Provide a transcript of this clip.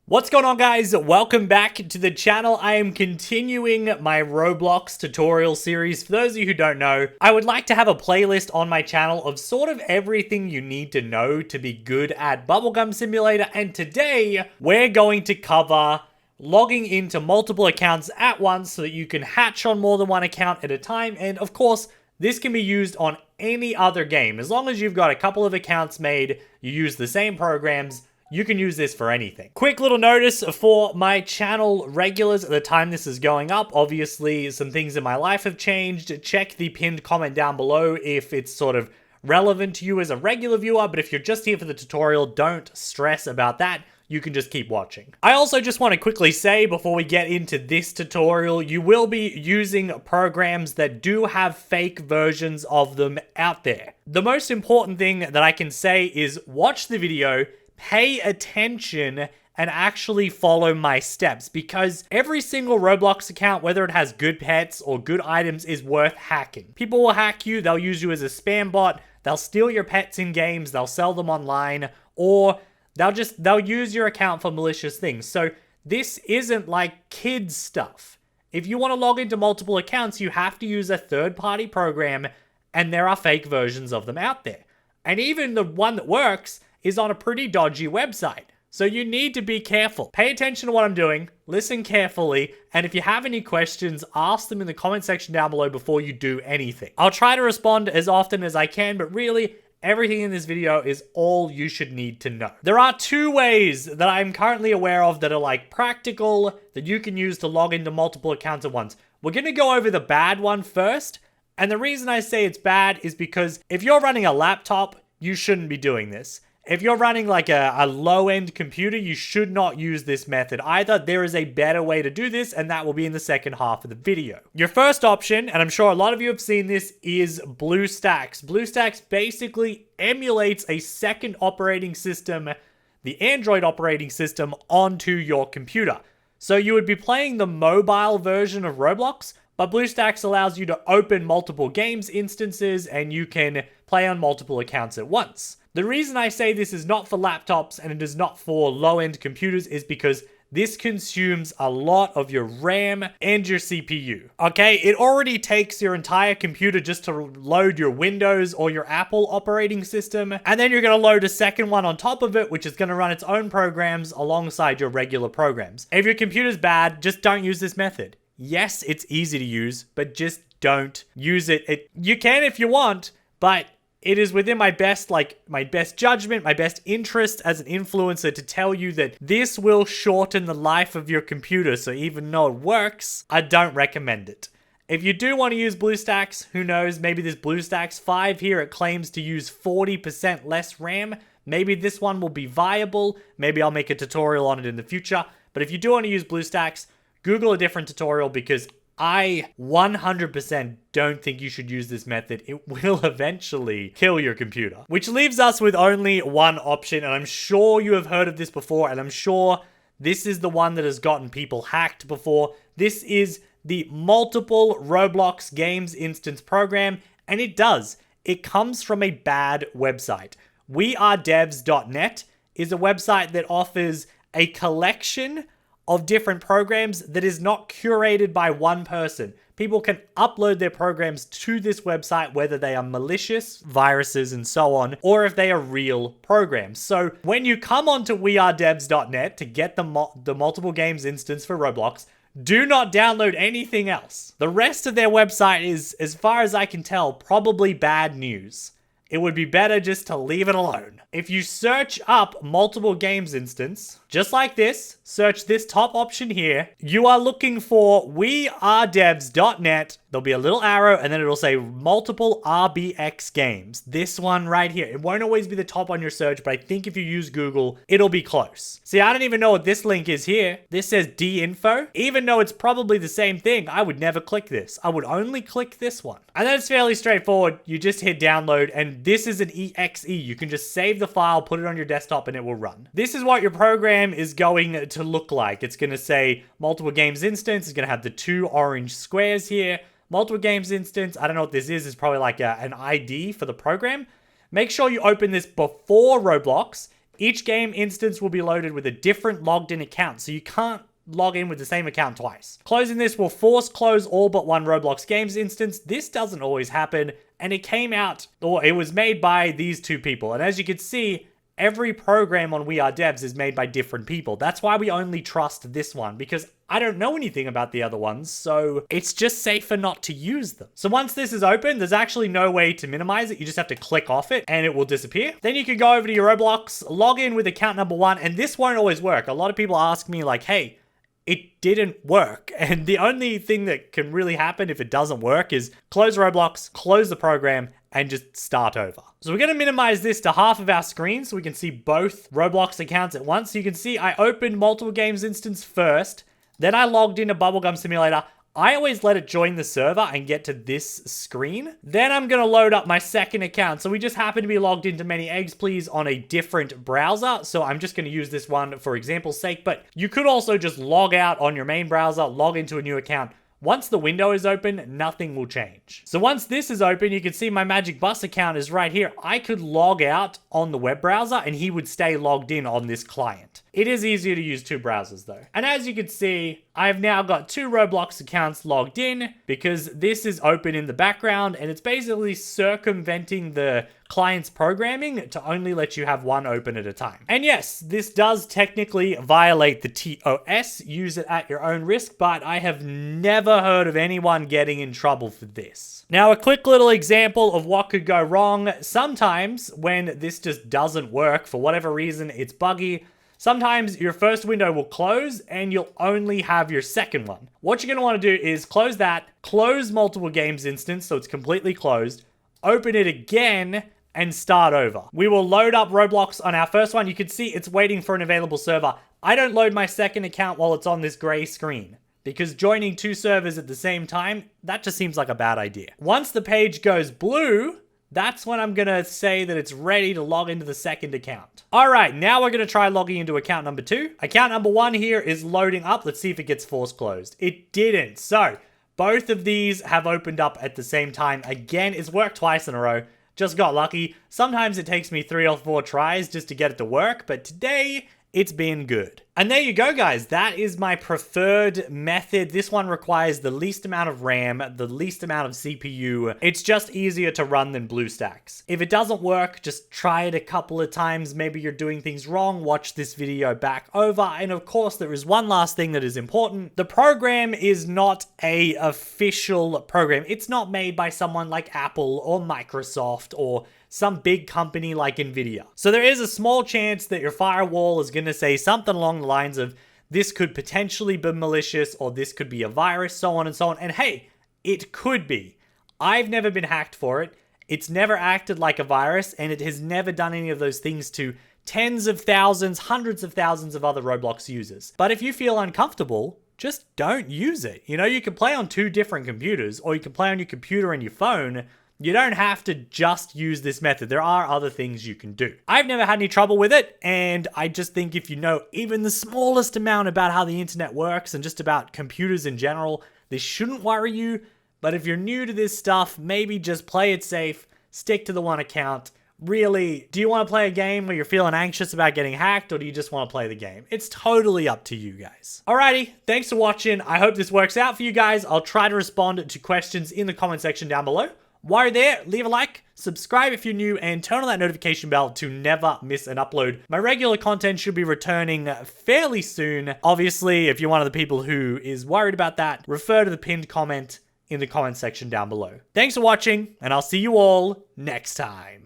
What's going on, guys? Welcome back to the channel. I am continuing my Roblox tutorial series. For those of you who don't know, I would like to have a playlist on my channel of sort of everything you need to know to be good at BubbleGum Simulator, and today we're going to cover logging into multiple accounts at once so that you can hatch on more than one account at a time. And of course, this can be used on any other game. As long as you've got a couple of accounts made, you use the same programs, you can use this for anything. Quick little notice for my channel regulars at the time this is going up. Obviously, some things in my life have changed. Check the pinned comment down below if it's sort of relevant to you as a regular viewer, but if you're just here for the tutorial, don't stress about that. You can just keep watching. I also just want to quickly say before we get into this tutorial, you will be using programs that do have fake versions of them out there. The most important thing that I can say is watch the video, pay attention, and actually follow my steps, because every single Roblox account, whether it has good pets or good items, is worth hacking. People will hack you, they'll use you as a spam bot, they'll steal your pets in games, they'll sell them online, or they'll use your account for malicious things. So this isn't like kids stuff. If you want to log into multiple accounts, you have to use a third-party program, and there are fake versions of them out there. And even the one that works is on a pretty dodgy website. So you need to be careful. Pay attention to what I'm doing, listen carefully, and if you have any questions, ask them in the comment section down below before you do anything. I'll try to respond as often as I can, but really, everything in this video is all you should need to know. There are two ways that I'm currently aware of that are like practical, that you can use to log into multiple accounts at once. We're gonna go over the bad one first, and the reason I say it's bad is because if you're running a laptop, you shouldn't be doing this. If you're running like a low-end computer, you should not use this method either. There is a better way to do this, and that will be in the second half of the video. Your first option, and I'm sure a lot of you have seen this, is Bluestacks. Bluestacks basically emulates a second operating system, the Android operating system, onto your computer. So you would be playing the mobile version of Roblox, but Bluestacks allows you to open multiple games instances, and you can play on multiple accounts at once. The reason I say this is not for laptops and it is not for low-end computers is because this consumes a lot of your RAM and your CPU. Okay, it already takes your entire computer just to load your Windows or your Apple operating system, and then you're going to load a second one on top of it, which is going to run its own programs alongside your regular programs. If your computer's bad, just don't use this method. Yes, it's easy to use, but just don't use it. You can if you want, but it is within my best judgment, my best interest as an influencer to tell you that this will shorten the life of your computer. So even though it works, I don't recommend it. If you do want to use Bluestacks, who knows, maybe this Bluestacks 5 here, it claims to use 40% less RAM. Maybe this one will be viable. Maybe I'll make a tutorial on it in the future. But if you do want to use Bluestacks, Google a different tutorial, because I 100% don't think you should use this method. It will eventually kill your computer. Which leaves us with only one option, and I'm sure you have heard of this before, and I'm sure this is the one that has gotten people hacked before. This is the multiple Roblox games instance program, and it comes from a bad website. wearedevs.net is a website that offers a collection of different programs that is not curated by one person. People can upload their programs to this website, whether they are malicious, viruses, and so on, or if they are real programs. So when you come onto wearedevs.net to get the multiple games instance for Roblox, do not download anything else. The rest of their website is, as far as I can tell, probably bad news. It would be better just to leave it alone. If you search up multiple games instance, just like this, search this top option here, you are looking for wearedevs.net. There'll be a little arrow and then it'll say multiple RBX games. This one right here. It won't always be the top on your search, but I think if you use Google, it'll be close. See, I don't even know what this link is here. This says dinfo. Even though it's probably the same thing, I would never click this. I would only click this one. And then it's fairly straightforward. You just hit download, and this is an exe. You can just save the file, put it on your desktop, and it will run. This is what your program is going to look like. It's going to say multiple games instance. It's going to have the two orange squares here. Multiple games instance, I don't know what this is. It's probably like an ID for the program. Make sure you open this before Roblox. Each game instance will be loaded with a different logged in account, so you can't log in with the same account twice. Closing this will force close all but one Roblox Games instance. This doesn't always happen, and it came out, or it was made by these two people. And as you can see, every program on We Are Devs is made by different people. That's why we only trust this one, because I don't know anything about the other ones, so it's just safer not to use them. So once this is open, there's actually no way to minimize it. You just have to click off it and it will disappear. Then you can go over to your Roblox, log in with account number 1, and this won't always work. A lot of people ask me like, hey, it didn't work. And the only thing that can really happen if it doesn't work is close Roblox, close the program, and just start over. So we're gonna minimize this to half of our screen so we can see both Roblox accounts at once. So you can see I opened multiple games instance first, then I logged into BubbleGum Simulator. I always let it join the server and get to this screen. Then I'm gonna load up my second account. So we just happen to be logged into Many Eggs Please on a different browser. So I'm just gonna use this one for example's sake, but you could also just log out on your main browser, log into a new account. Once the window is open, nothing will change. So once this is open, you can see my Magicbus account is right here. I could log out on the web browser and he would stay logged in on this client. It is easier to use two browsers though. And as you can see, I've now got two Roblox accounts logged in because this is open in the background and it's basically circumventing the client's programming to only let you have one open at a time. And yes, this does technically violate the TOS, use it at your own risk, but I have never heard of anyone getting in trouble for this. Now, a quick little example of what could go wrong. Sometimes when this just doesn't work, for whatever reason, it's buggy, sometimes your first window will close and you'll only have your second one. What you're gonna wanna do is close that, close multiple games instance so it's completely closed, open it again, and start over. We will load up Roblox on our first one. You can see it's waiting for an available server. I don't load my second account while it's on this gray screen because joining two servers at the same time, that just seems like a bad idea. Once the page goes blue, that's when I'm gonna say that it's ready to log into the second account. All right, now we're gonna try logging into account number 2. Account number 1 here is loading up. Let's see if it gets force closed. It didn't. So both of these have opened up at the same time. Again, it's worked twice in a row. Just got lucky. Sometimes it takes me 3 or 4 tries just to get it to work, but today it's been good. And there you go, guys. That is my preferred method. This one requires the least amount of RAM, the least amount of CPU. It's just easier to run than Bluestacks. If it doesn't work, just try it a couple of times. Maybe you're doing things wrong. Watch this video back over. And of course, there is one last thing that is important. The program is not an official program. It's not made by someone like Apple or Microsoft or some big company like Nvidia. So there is a small chance that your firewall is going to say something along the lines of this could potentially be malicious or this could be a virus, so on and so on. And hey, it could be. I've never been hacked for it. It's never acted like a virus and it has never done any of those things to tens of thousands, hundreds of thousands of other Roblox users. But if you feel uncomfortable, just don't use it. You know, you can play on 2 different computers or you can play on your computer and your phone. You don't have to just use this method. There are other things you can do. I've never had any trouble with it, and I just think if you know even the smallest amount about how the internet works and just about computers in general, this shouldn't worry you. But if you're new to this stuff, maybe just play it safe, stick to the one account. Really, do you want to play a game where you're feeling anxious about getting hacked, or do you just want to play the game? It's totally up to you guys. Alrighty, thanks for watching. I hope this works out for you guys. I'll try to respond to questions in the comment section down below. While you're there, leave a like, subscribe if you're new, and turn on that notification bell to never miss an upload. My regular content should be returning fairly soon. Obviously, if you're one of the people who is worried about that, refer to the pinned comment in the comment section down below. Thanks for watching, and I'll see you all next time.